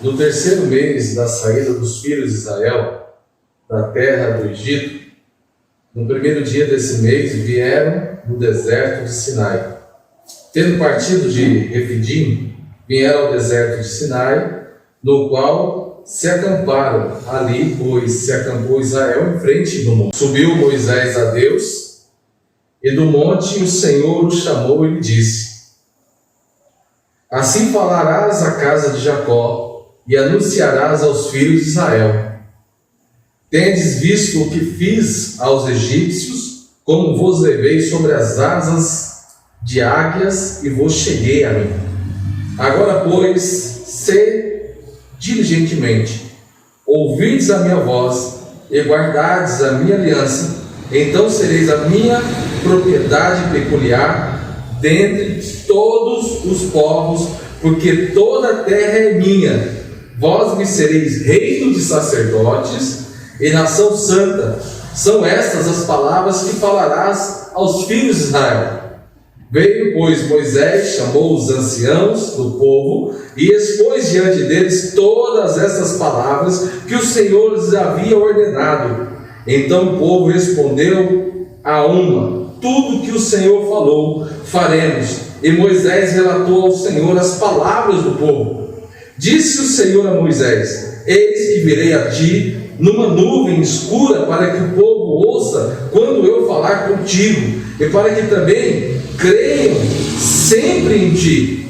No terceiro mês da saída dos filhos de Israel da terra do Egito, no primeiro dia desse mês vieram no deserto de Sinai. Tendo partido de Refidim, vieram ao deserto de Sinai, no qual se acamparam ali, pois se acampou Israel em frente do monte. Subiu Moisés a Deus, e do monte o Senhor o chamou e lhe disse: assim falarás à casa de Jacó, e anunciarás aos filhos de Israel: tendes visto o que fiz aos egípcios, como vos levei sobre as asas de águias e vos cheguei a mim. Agora, pois, se diligentemente ouvirdes a minha voz e guardardes a minha aliança, então sereis a minha propriedade peculiar dentre todos os povos, porque toda a terra é minha. Vós me sereis reino de sacerdotes e nação santa. São estas as palavras que falarás aos filhos de Israel. Veio, pois, Moisés, chamou os anciãos do povo e expôs diante deles todas estas palavras que o Senhor lhes havia ordenado. Então o povo respondeu a uma: tudo que o Senhor falou, faremos. E Moisés relatou ao Senhor as palavras do povo. Disse o Senhor a Moisés: eis que virei a ti numa nuvem escura, para que o povo ouça quando eu falar contigo, e para que também creiam sempre em ti,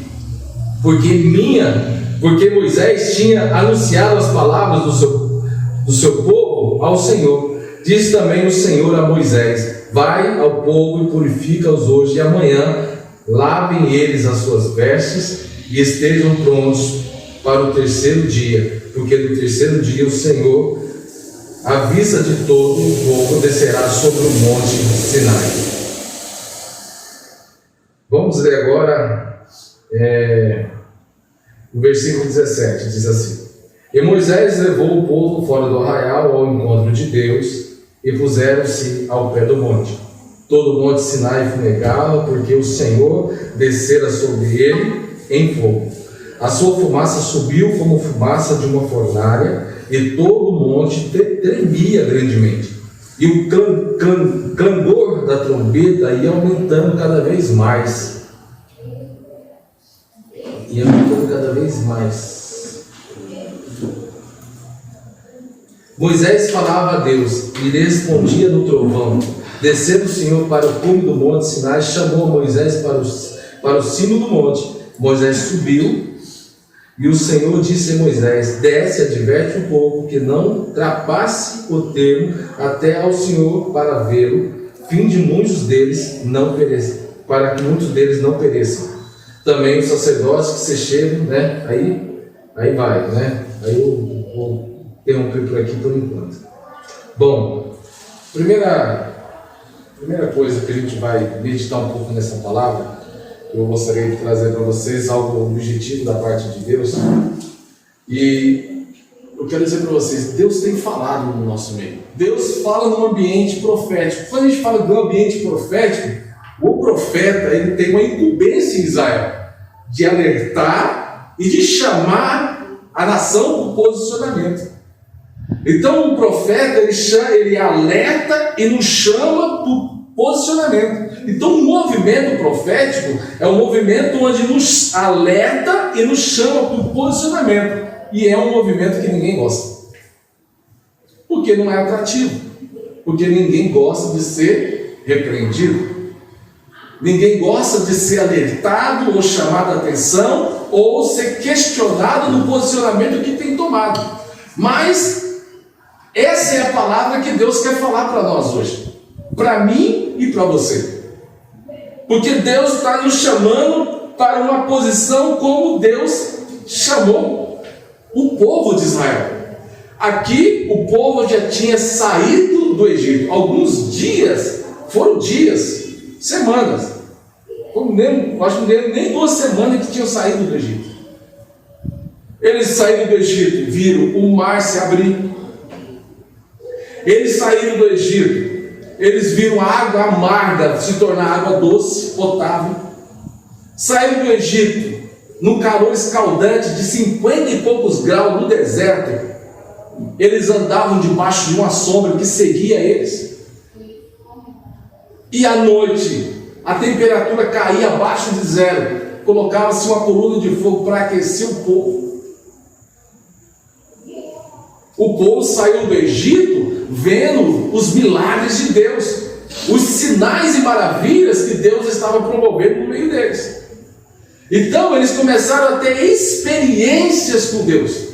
porque Moisés tinha anunciado as palavras do seu povo ao Senhor. Diz também o Senhor a Moisés: vai ao povo e purifica-os hoje e amanhã, lavem eles as suas vestes e estejam prontos para o terceiro dia, porque no terceiro dia o Senhor, à vista de todo o povo, descerá sobre o monte Sinai. Vamos ler agora o versículo 17, diz assim: e Moisés levou o povo fora do arraial ao encontro de Deus, e puseram-se ao pé do monte. Todo o monte Sinai fumegava, porque o Senhor descera sobre ele em fogo. A sua fumaça subiu como fumaça de uma fornalha, e todo o monte tremia grandemente. E o clangor da trombeta ia aumentando cada vez mais. Ia aumentando cada vez mais. Moisés falava a Deus, e lhe respondia no trovão. Descendo o Senhor para o cume do monte Sinai, chamou a Moisés para o cimo do monte. Moisés subiu, e o Senhor disse a Moisés: desce, adverte o povo que não ultrapasse o termo até ao Senhor para vê-lo, fim de muitos deles não pereçam, para que muitos deles não pereçam. Também os sacerdotes que se chegam, né? Aí vai, né? Aí eu vou interromper por aqui por enquanto. Bom, primeira coisa que a gente vai meditar um pouco nessa palavra, eu gostaria de trazer para vocês algo objetivo da parte de Deus. E eu quero dizer para vocês: Deus tem falado no nosso meio. Deus fala no ambiente profético. Quando a gente fala do ambiente profético, o profeta, ele tem uma incumbência em Israel de alertar e de chamar a nação para o posicionamento. Então o profeta, ele alerta e nos chama para o posicionamento. Então o movimento profético é um movimento onde nos alerta e nos chama para o posicionamento. E é um movimento que ninguém gosta, porque não é atrativo, porque ninguém gosta de ser repreendido, ninguém gosta de ser alertado ou chamado a atenção ou ser questionado no posicionamento que tem tomado. Mas essa é a palavra que Deus quer falar para nós hoje, para mim e para você. Porque Deus está nos chamando para uma posição como Deus chamou o povo de Israel. Aqui o povo já tinha saído do Egito. Alguns dias, foram dias, semanas. Acho que nem 2 semanas que tinham saído do Egito. Eles saíram do Egito, viram o mar se abrir. Eles saíram do Egito, eles viram a água amarga se tornar água doce, potável. Saíram do Egito, num calor escaldante de 50 e poucos graus no deserto, eles andavam debaixo de uma sombra que seguia eles. E à noite, a temperatura caía abaixo de zero. Colocava-se uma coluna de fogo para aquecer o povo. O povo saiu do Egito vendo os milagres de Deus, os sinais e maravilhas que Deus estava promovendo no meio deles. Então eles começaram a ter experiências com Deus.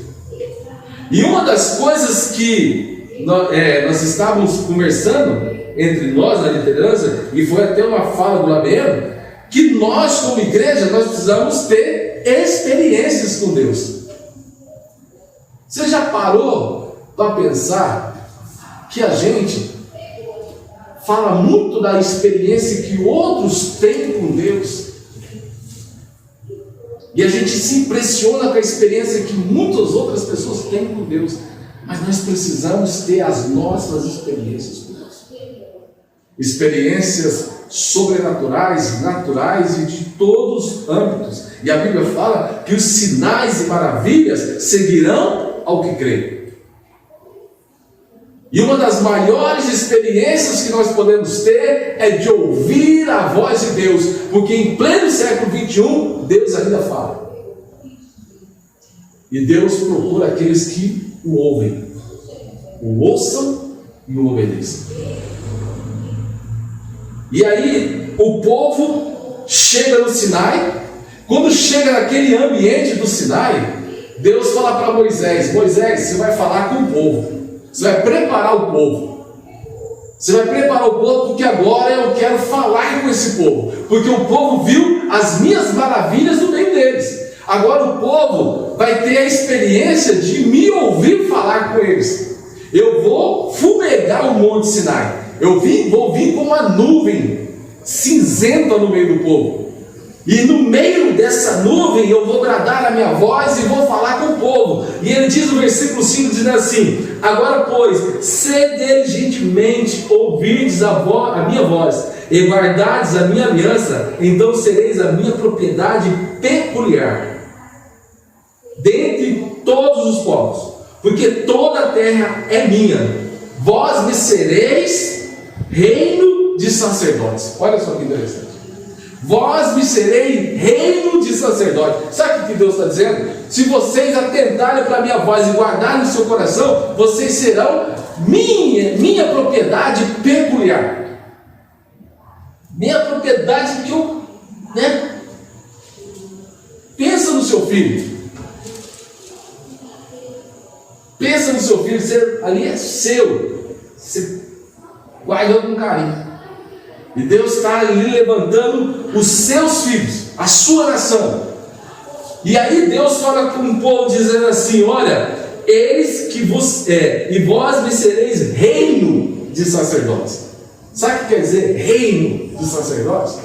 E uma das coisas que nós estávamos conversando entre nós na liderança, e foi até uma fala do Lameiro, que nós como igreja, nós precisamos ter experiências com Deus. Você já parou para pensar que a gente fala muito da experiência que outros têm com Deus, e a gente se impressiona com a experiência que muitas outras pessoas têm com Deus, mas nós precisamos ter as nossas experiências com Deus, experiências sobrenaturais, naturais e de todos os âmbitos. E a Bíblia fala que os sinais e maravilhas seguirão ao que crê. E uma das maiores experiências que nós podemos ter é de ouvir a voz de Deus, porque em pleno século 21 Deus ainda fala, e Deus procura aqueles que o ouvem, o ouçam e o obedeçam. E aí o povo chega no Sinai. Quando chega naquele ambiente do Sinai, Deus fala para Moisés: Moisés, você vai falar com o povo, você vai preparar o povo, você vai preparar o povo, porque agora eu quero falar com esse povo, porque o povo viu as minhas maravilhas no meio deles. Agora o povo vai ter a experiência de me ouvir falar com eles. Eu vou fumegar o Monte Sinai. Vou vir com uma nuvem cinzenta no meio do povo, e no meio dessa nuvem eu vou bradar a minha voz e vou falar com o povo. E ele diz no versículo 5, dizendo assim: agora pois, se diligentemente ouvirdes a minha voz e guardardes a minha aliança, então sereis a minha propriedade peculiar dentre todos os povos, porque toda a terra é minha. Vós me sereis reino de sacerdotes. Olha só que interessante. Vós me sereis reino de sacerdotes. Sabe o que Deus está dizendo? Se vocês atentarem para a minha voz e guardarem no seu coração, vocês serão minha propriedade peculiar. Minha propriedade que eu... Pensa no seu filho. Pensa no seu filho, ali é seu. Você guardou com carinho. E Deus está ali levantando os seus filhos, a sua nação. E aí Deus fala com o povo dizendo assim: olha, eis que e vós me sereis reino de sacerdotes. Sabe o que quer dizer reino de sacerdotes?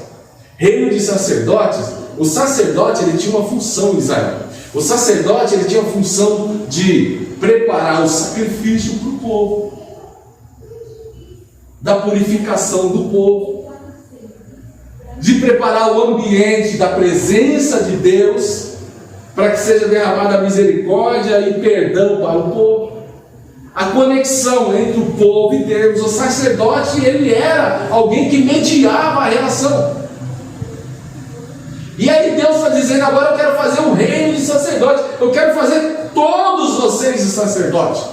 Reino de sacerdotes, o sacerdote ele tinha uma função em Israel. O sacerdote ele tinha a função de preparar o sacrifício para o povo, da purificação do povo, de preparar o ambiente da presença de Deus, para que seja derramada a misericórdia e perdão para o povo, a conexão entre o povo e Deus. O sacerdote ele era alguém que mediava a relação. E aí Deus está dizendo: agora eu quero fazer um reino de sacerdotes, eu quero fazer todos vocês de sacerdote.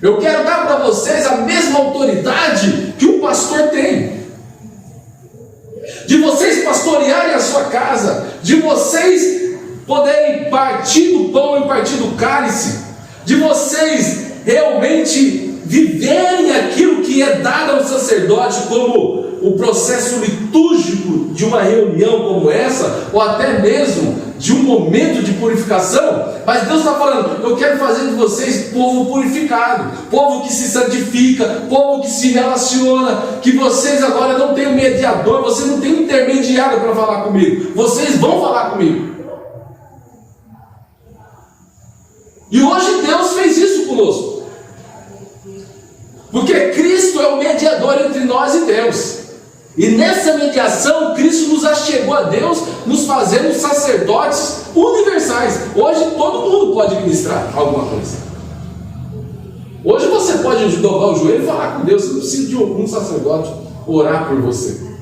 Eu quero dar para vocês a mesma autoridade que um pastor tem, de vocês pastorearem a sua casa, de vocês poderem partir do pão e partir do cálice, de vocês realmente viverem aquilo que é dado ao sacerdote como o processo litúrgico de uma reunião como essa, ou até mesmo de um momento de purificação. Mas Deus está falando: eu quero fazer de vocês povo purificado, povo que se santifica, povo que se relaciona, que vocês agora não têm um mediador, vocês não têm um intermediário para falar comigo, vocês vão falar comigo. E hoje Deus fez isso conosco, porque Cristo é o mediador entre nós e Deus. E nessa mediação, Cristo nos achegou chegou a Deus nos fazendo sacerdotes universais. Hoje todo mundo pode ministrar alguma coisa. Hoje você pode dobrar o joelho e falar com Deus. Você não precisa de algum sacerdote orar por você.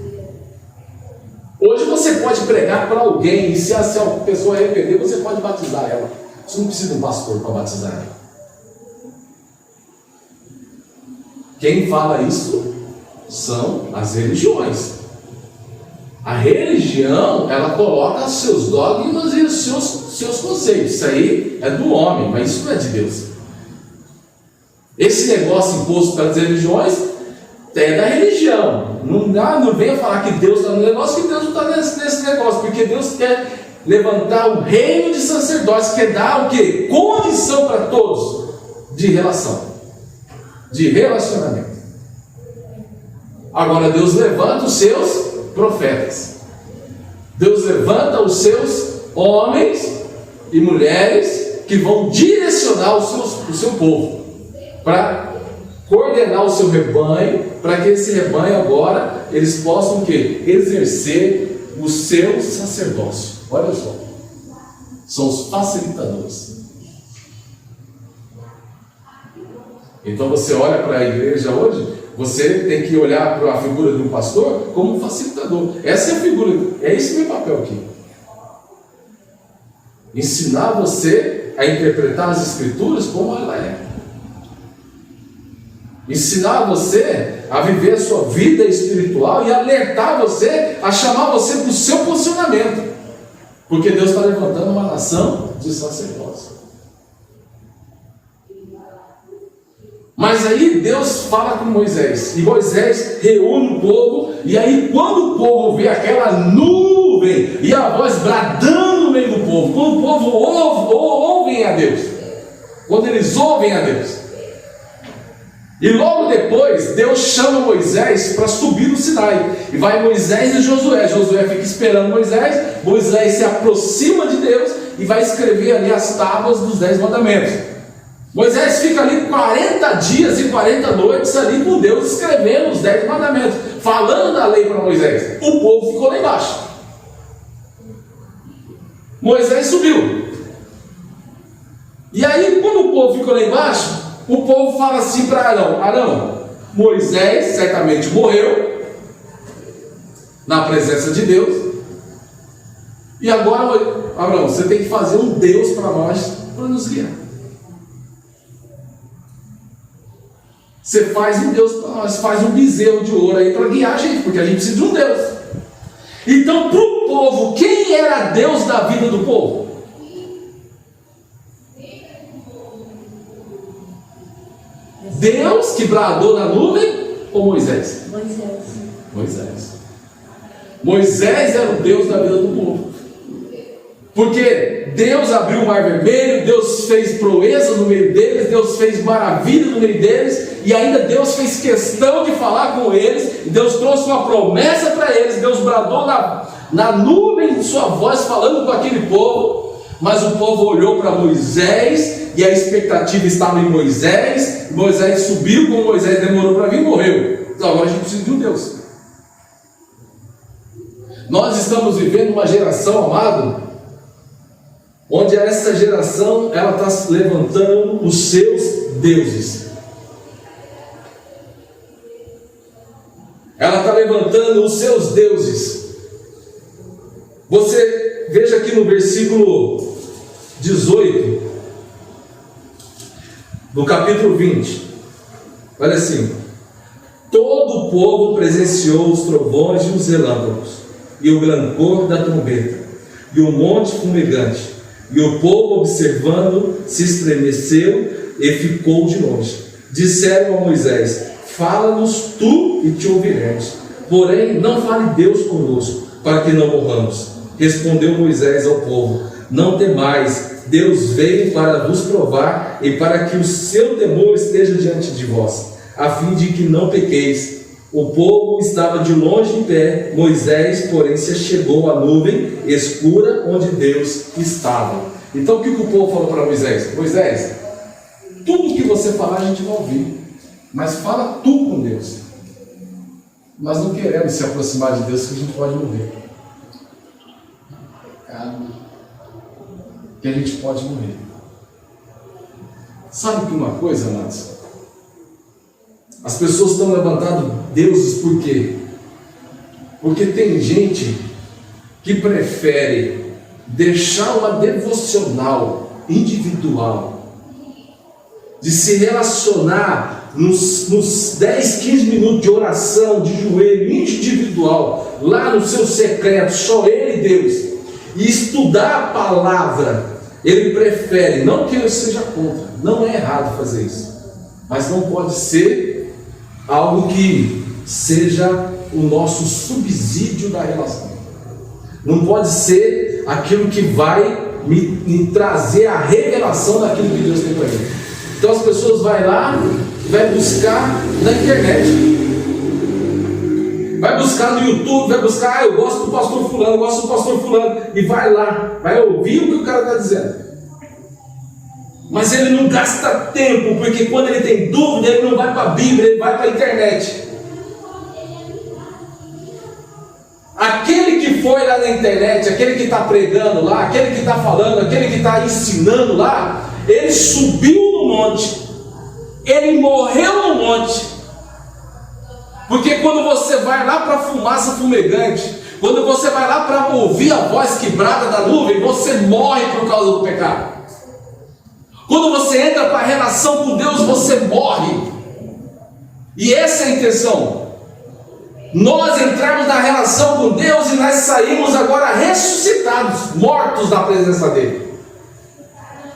Hoje você pode pregar para alguém, e se a pessoa arrepender, você pode batizar ela. Você não precisa de um pastor para batizar ela. Quem fala isso são as religiões. A religião, ela coloca os seus dogmas e os seus conceitos. Isso aí é do homem, mas isso não é de Deus. Esse negócio imposto pelas religiões é da religião. Não venha falar que Deus está no negócio, que Deus não está nesse negócio, porque Deus quer levantar o reino de sacerdotes, quer dar o quê? Condição para todos de relação, de relacionamento. Agora Deus levanta os seus profetas. Deus levanta os seus homens e mulheres que vão direcionar o seu povo para coordenar o seu rebanho, para que esse rebanho agora eles possam o quê? Exercer o seu sacerdócio. Olha só, são os facilitadores. Então você olha para a igreja hoje, você tem que olhar para a figura de um pastor como um facilitador. Essa é a figura, é esse meu papel aqui. Ensinar você a interpretar as escrituras como ela é. Ensinar você a viver a sua vida espiritual e alertar você, a chamar você para o seu posicionamento. Porque Deus está levantando uma nação de sacerdotes. Mas aí Deus fala com Moisés, e Moisés reúne o povo, e aí quando o povo vê aquela nuvem, e a voz bradando no meio do povo, quando o povo ouvem a Deus, quando eles ouvem a Deus, e logo depois Deus chama Moisés para subir no Sinai, e vai Moisés e Josué fica esperando Moisés se aproxima de Deus, e vai escrever ali as tábuas dos 10 mandamentos. Moisés fica ali 40 dias e 40 noites ali com Deus escrevendo os 10 mandamentos, falando da lei para Moisés. O povo ficou lá embaixo. Moisés subiu. E aí quando o povo ficou lá embaixo, o povo fala assim para Arão, Moisés certamente morreu na presença de Deus, e agora Arão, você tem que fazer um Deus para nós, para nos guiar. Você faz um Deus para nós, faz um bezerro de ouro aí para guiar a gente, porque a gente precisa de um Deus. Então, para o povo, quem era Deus da vida do povo? Deus que bradou na nuvem ou Moisés? Moisés era o Deus da vida do povo. Porque Deus abriu o mar vermelho, Deus fez proezas no meio deles, Deus fez maravilhas no meio deles, e ainda Deus fez questão de falar com eles, e Deus trouxe uma promessa para eles. Deus bradou na nuvem de sua voz falando com aquele povo, mas o povo olhou para Moisés, e a expectativa estava em Moisés. Moisés subiu, como Moisés demorou para vir, morreu. Então agora a gente precisa de um Deus. Nós estamos vivendo uma geração, amado, onde essa geração ela está levantando os seus deuses. Ela está levantando os seus deuses. Você veja aqui no versículo 18, do capítulo 20. Olha assim: todo o povo presenciou os trovões e os relâmpagos, e o grandor da trombeta, e o monte fumegante. E o povo, observando, se estremeceu e ficou de longe. Disseram a Moisés: fala-nos tu e te ouviremos, porém não fale Deus conosco, para que não morramos. Respondeu Moisés ao povo: não temais, Deus veio para vos provar, e para que o seu temor esteja diante de vós, a fim de que não pequeis. O povo estava de longe em pé, Moisés, porém, se chegou à nuvem escura onde Deus estava. Então o que o povo falou para Moisés? Moisés, tudo que você falar a gente vai ouvir, mas fala tu com Deus. Nós não queremos se aproximar de Deus, que a gente pode morrer. pecado que a gente pode morrer. Sabe que uma coisa, amados? As pessoas estão levantando deuses por quê? Porque tem gente que prefere deixar uma devocional individual, de se relacionar nos 10, 15 minutos de oração, de joelho individual, lá no seu secreto, só ele e Deus, e estudar a palavra. Ele prefere, não que eu seja contra, não é errado fazer isso, mas não pode ser algo que seja o nosso subsídio da relação. Não pode ser aquilo que vai me trazer a revelação daquilo que Deus tem para mim. Então as pessoas vão lá e vai buscar na internet, vai buscar no YouTube, vai buscar, eu gosto do pastor fulano, eu gosto do pastor fulano, e vai lá, vai ouvir o que o cara está dizendo. Mas ele não gasta tempo, porque quando ele tem dúvida, ele não vai para a Bíblia, ele vai para a internet. Aquele que foi lá na internet, aquele que está pregando lá, aquele que está falando, aquele que está ensinando lá, ele subiu no monte, ele morreu no monte. Porque quando você vai lá para a fumaça fumegante, quando você vai lá para ouvir a voz quebrada da nuvem, você morre por causa do pecado. Quando você entra para a relação com Deus, você morre. E essa é a intenção. Nós entramos na relação com Deus e nós saímos agora ressuscitados, mortos na presença dele.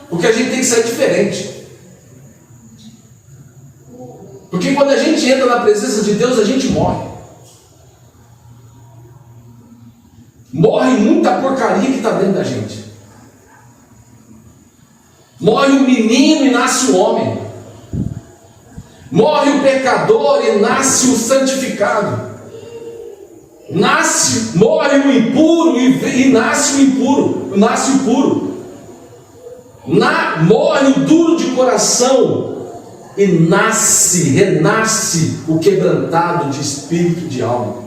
Porque a gente tem que sair diferente. Porque quando a gente entra na presença de Deus, a gente morre. Morre muita porcaria que está dentro da gente. Morre o menino e nasce o homem. Morre o pecador e nasce o santificado. Morre o impuro e nasce o impuro. Nasce o puro. Morre o duro de coração e renasce o quebrantado de espírito e de alma.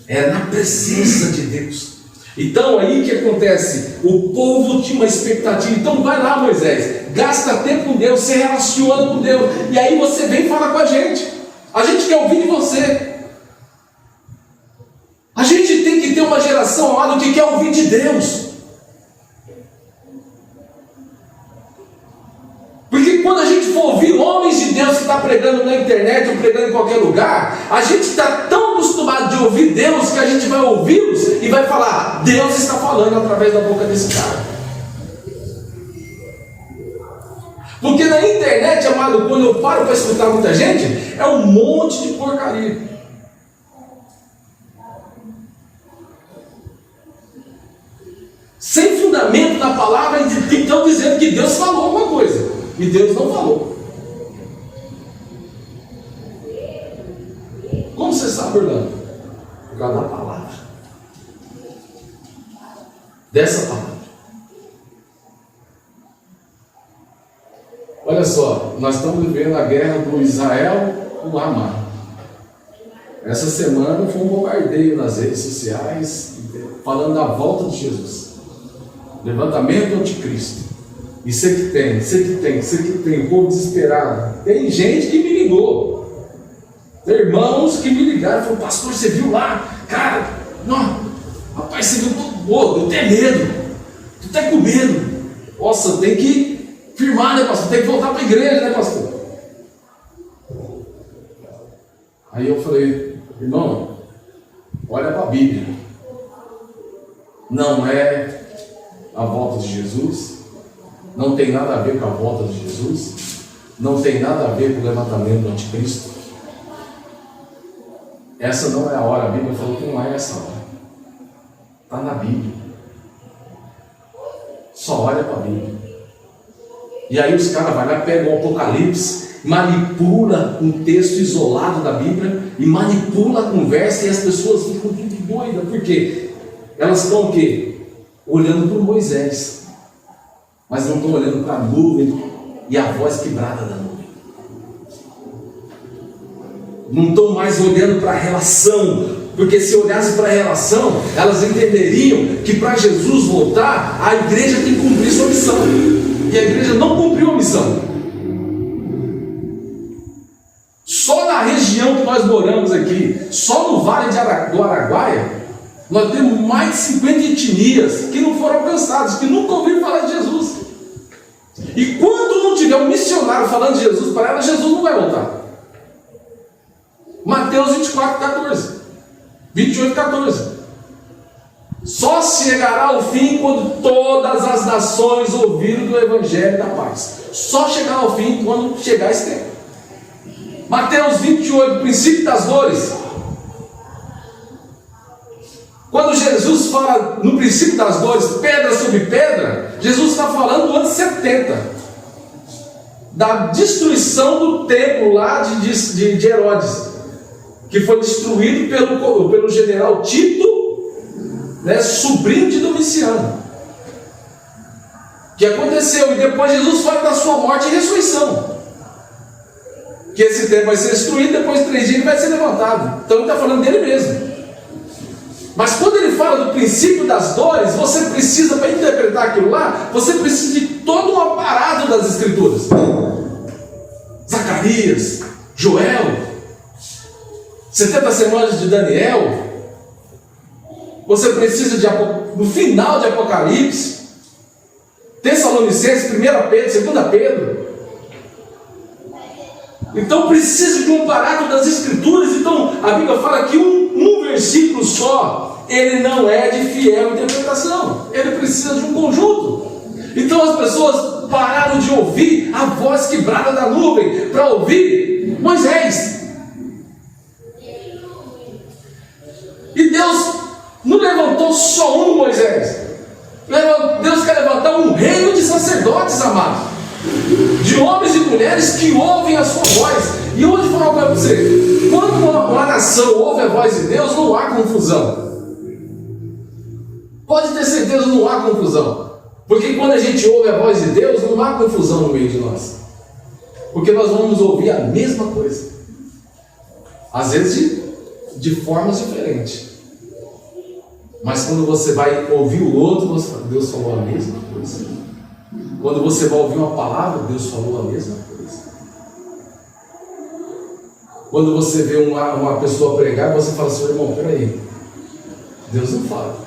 É na presença de Deus. Então aí que acontece? O povo tinha uma expectativa. Então vai lá, Moisés, gasta tempo com Deus, se relaciona com Deus, e aí você vem falar com a gente. A gente quer ouvir de você. A gente tem que ter uma geração amada que quer ouvir de Deus. Porque quando a gente for ouvir homens de Deus que está pregando na internet ou pregando em qualquer lugar, a gente está tão acostumado de ouvir Deus que a gente vai ouvi-los e vai falar: Deus está falando através da boca desse cara. Porque na internet, amado, quando eu paro para escutar muita gente, é um monte de porcaria. Sem fundamento na palavra, e estão dizendo que Deus falou alguma coisa, e Deus não falou. Como você sabe, Orlando? Por causa da palavra. Dessa palavra. Olha só, nós estamos vivendo a guerra do Israel com o Hamas. Essa semana foi um bombardeio nas redes sociais, falando da volta de Jesus. Levantamento do anticristo. E sei que tem, o povo desesperado. Tem gente que me ligou. Tem irmãos que me ligaram e falaram: pastor, você viu lá? Cara, não, rapaz, você viu tudo, eu tenho medo. Tu tá com medo. Nossa, tem que firmar, né, pastor? Tem que voltar para a igreja, né, pastor? Aí eu falei: irmão, olha para a Bíblia. Não é a volta de Jesus, não tem nada a ver com a volta de Jesus, não tem nada a ver com o levantamento do anticristo. Essa não é a hora. A Bíblia falou que não é essa hora. Está na Bíblia. Só olha para a Bíblia. E aí os caras vão lá, pegam o Apocalipse, manipula um texto isolado da Bíblia e manipula a conversa, e as pessoas ficam tudo doidas. Por quê? Elas estão o quê? Olhando para Moisés, mas não estão olhando para a nuvem e a voz quebrada da nuvem. Não estão mais olhando para a relação Porque se olhasse para a relação, elas entenderiam que para Jesus voltar, a igreja tem que cumprir sua missão. E a igreja não cumpriu a missão. Só na região que nós moramos aqui, só no Vale do Araguaia, nós temos mais de 50 etnias que não foram alcançadas, que nunca ouviram falar de Jesus. E quando não tiver um missionário falando de Jesus para ela, Jesus não vai voltar. Mateus 24:14, 28:14. Só chegará ao fim quando todas as nações ouviram do Evangelho da paz. Só chegará ao fim quando chegar esse tempo. Mateus 28, princípio das dores. Quando Jesus fala no princípio das dores, pedra sobre pedra, Jesus está falando do ano 70, da destruição do templo lá de Herodes, que foi destruído pelo general Tito, né, sobrinho de Domiciano. Que aconteceu, e depois Jesus fala da sua morte e ressurreição. Que esse templo vai ser destruído, depois de 3 dias ele vai ser levantado. Então ele está falando dele mesmo. Mas quando ele fala do princípio das dores, você precisa, para interpretar aquilo lá, você precisa de todo um aparato das Escrituras. Zacarias, Joel, 70 semanas de Daniel. Você precisa no final de Apocalipse, Tessalonicenses, 1 Pedro, 2 Pedro. Então precisa de um aparato das Escrituras. Então a Bíblia fala que um versículo só, ele não é de fiel interpretação. Ele precisa de um conjunto. Então as pessoas pararam de ouvir a voz quebrada da nuvem para ouvir Moisés. E Deus não levantou só um Moisés. Deus quer levantar um reino de sacerdotes, amados. De homens e mulheres que ouvem a sua voz. E eu vou te falar para você: quando uma nação ouve a voz de Deus, não há confusão. Pode ter certeza, não há confusão. Porque quando a gente ouve a voz de Deus, não há confusão no meio de nós. Porque nós vamos ouvir a mesma coisa. Às vezes de formas diferentes. Mas quando você vai ouvir o outro, Deus falou a mesma coisa. Quando você vai ouvir uma palavra, Deus falou a mesma coisa. Quando você vê uma pessoa pregar, você fala assim: irmão, peraí, Deus não fala.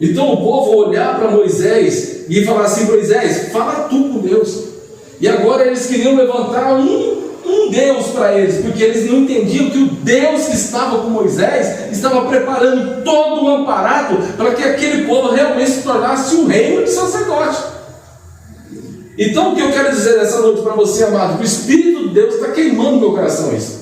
Então o povo olhar para Moisés e falar assim: Moisés, fala tu com Deus. E agora eles queriam levantar um Deus para eles, porque eles não entendiam que o Deus que estava com Moisés estava preparando todo um aparato para que aquele povo realmente se tornasse um reino de sacerdote. Então o que eu quero dizer nessa noite para você, amado, que o Espírito de Deus está queimando no meu coração isso,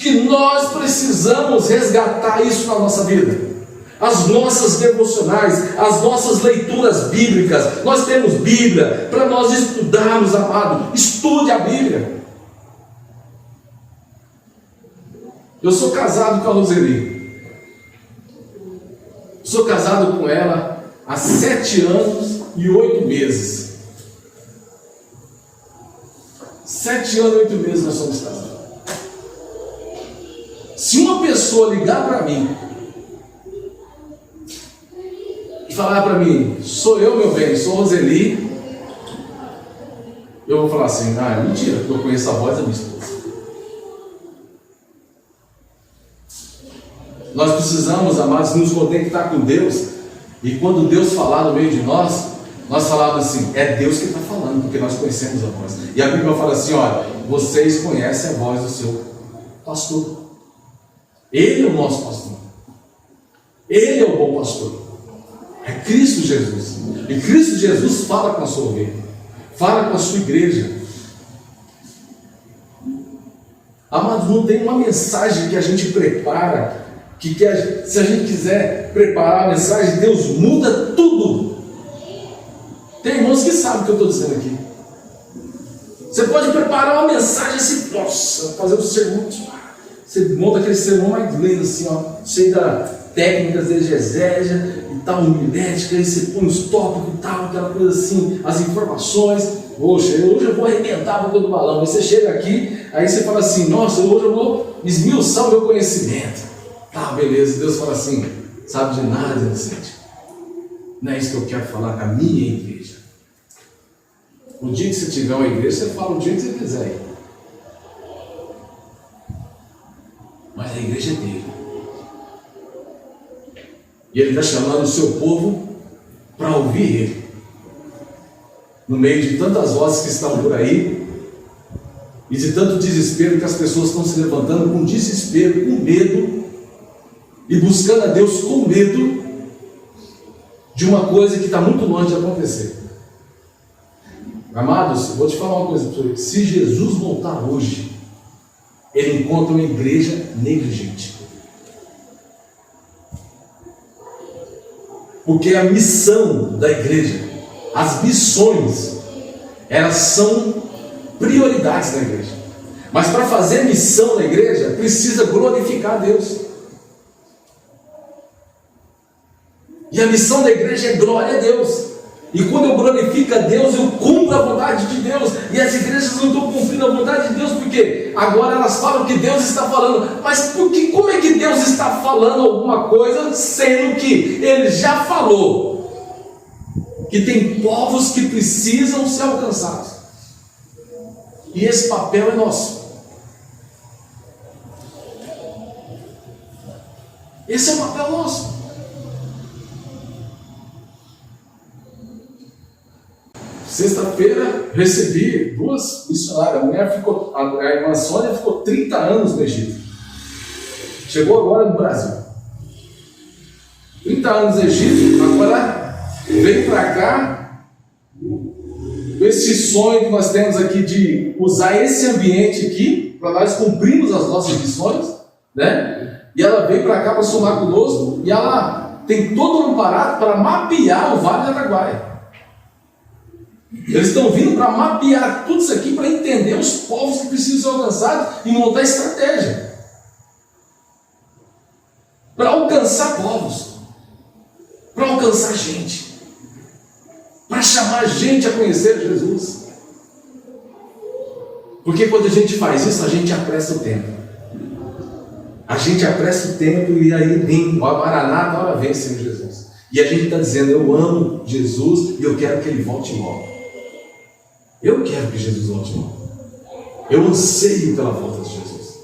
que nós precisamos resgatar isso na nossa vida. As nossas devocionais, as nossas leituras bíblicas. Nós temos Bíblia para nós estudarmos, amado. Estude a Bíblia. Eu sou casado com a Roseli. Sou casado com ela há 7 anos e 8 meses. 7 anos e 8 meses nós somos casados. Se uma pessoa ligar para mim e falar para mim: sou eu, meu bem, sou Roseli, eu vou falar assim: ah, é mentira, porque eu conheço a voz da minha esposa. Nós precisamos, amados, nos conectar com Deus. E quando Deus falar no meio de nós, nós falamos assim: é Deus que está falando, porque nós conhecemos a voz. E a Bíblia fala assim: olha, vocês conhecem a voz do seu pastor. Ele é o nosso pastor. Ele é o bom pastor. É Cristo Jesus. E Cristo Jesus fala com a sua ovelha, fala com a sua igreja. Amados, não tem uma mensagem que a gente prepara, se a gente quiser preparar a mensagem, Deus muda tudo. Tem irmãos que sabem o que eu estou dizendo aqui. Você pode preparar uma mensagem assim, nossa, fazer um sermão, você monta aquele sermão mais lindo assim, ó, cheio de técnicas de exegese e tal, homilética, aí você põe os tópicos e tal, aquela coisa assim, as informações. Poxa, hoje eu vou arrebentar a boca do balão. Aí você chega aqui, aí você fala assim, nossa, hoje eu vou esmiuçar o meu conhecimento. Tá, beleza. Deus fala assim, sabe de nada, inocente. Não é isso que eu quero falar com a minha igreja. O dia que você tiver uma igreja, você fala o dia que você quiser. Mas a igreja é dele. E ele está chamando o seu povo para ouvir ele. No meio de tantas vozes que estão por aí, e de tanto desespero que as pessoas estão se levantando com desespero, com medo, e buscando a Deus com medo de uma coisa que está muito longe de acontecer. Amados, vou te falar uma coisa para você. Se Jesus voltar hoje, ele encontra uma igreja negligente. Porque a missão da igreja, as missões, elas são prioridades da igreja. Mas para fazer missão na igreja, precisa glorificar a Deus. E a missão da igreja é glória a Deus. E quando eu glorifico a Deus, eu cumpro a vontade de Deus. E as igrejas não estão cumprindo a vontade de Deus, porque agora elas falam que Deus está falando. Mas como é que Deus está falando alguma coisa, sendo que Ele já falou que tem povos que precisam ser alcançados? E esse papel é nosso. Esse é o papel nosso. Sexta-feira recebi 2 missionárias. A irmã Sônia ficou 30 anos no Egito. Chegou agora no Brasil. 30 anos no Egito, agora veio para cá com esse sonho que nós temos aqui de usar esse ambiente aqui para nós cumprirmos as nossas missões, né? E ela veio para cá para somar conosco e ela tem todo um aparato para mapear o Vale do Araguaia. Eles estão vindo para mapear tudo isso aqui, para entender os povos que precisam ser alcançados e montar estratégia para alcançar povos, para alcançar gente, para chamar gente a conhecer Jesus. Porque quando a gente faz isso, a gente apressa o tempo. A gente apressa o tempo e aí vem, ó, Maranata, hora vem, Senhor Jesus. E a gente está dizendo, eu amo Jesus e eu quero que Ele volte logo. Eu quero que Jesus volte logo. Eu anseio pela volta de Jesus.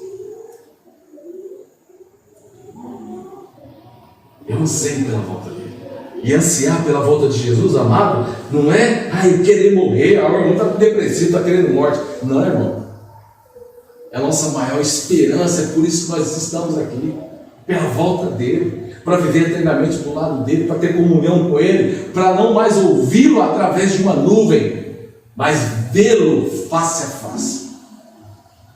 Eu anseio pela volta dele. E ansiar pela volta de Jesus, amado, não é querer morrer, o irmão está depressivo, está querendo morte. Não, irmão. É a nossa maior esperança, é por isso que nós estamos aqui. Pela volta dele, para viver eternamente do lado dele, para ter comunhão com ele, para não mais ouvi-lo através de uma nuvem, mas vê-lo face a face,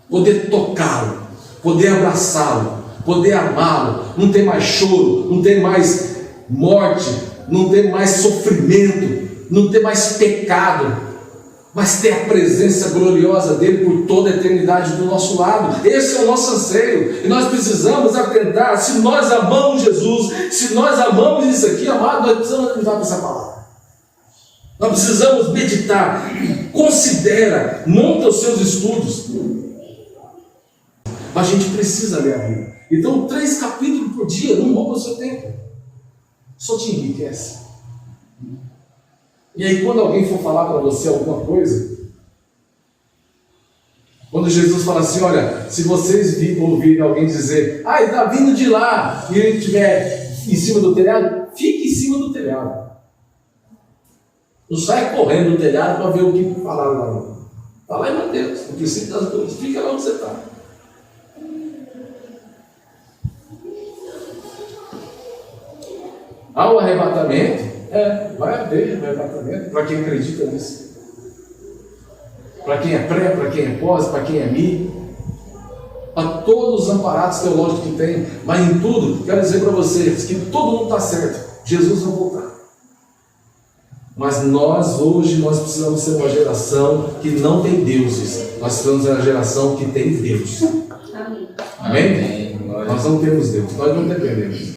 poder tocá-lo, poder abraçá-lo, poder amá-lo, não tem mais choro, não tem mais morte, não tem mais sofrimento, não tem mais pecado, mas ter a presença gloriosa dele por toda a eternidade do nosso lado. Esse é o nosso anseio, e nós precisamos atentar. Se nós amamos Jesus, se nós amamos isso aqui, amado, nós precisamos atentar com essa palavra. Nós precisamos meditar, considera, monta os seus estudos. Mas a gente precisa ler a Bíblia. Então 3 capítulos por dia não rouba o seu tempo, só te enriquece. E aí quando alguém for falar para você alguma coisa, quando Jesus fala assim, olha, se vocês ouvirem alguém dizer, ele está vindo de lá, e ele estiver em cima do telhado, fique em cima do telhado. Não sai correndo do telhado para ver o que falaram lá. Não. Está lá em Mateus, o princípio das coisas. Fica lá onde você está. Há o arrebatamento. Vai haver arrebatamento para quem acredita nisso. Para quem é pré, para quem é pós, para quem é mi. Para todos os amparados teológicos que tem. Mas em tudo, quero dizer para vocês que todo mundo está certo. Jesus vai voltar. Mas nós precisamos ser uma geração que não tem deuses. Nós precisamos ser uma geração que tem Deus. Amém? Amém? Nós não temos Deus, nós não dependemos.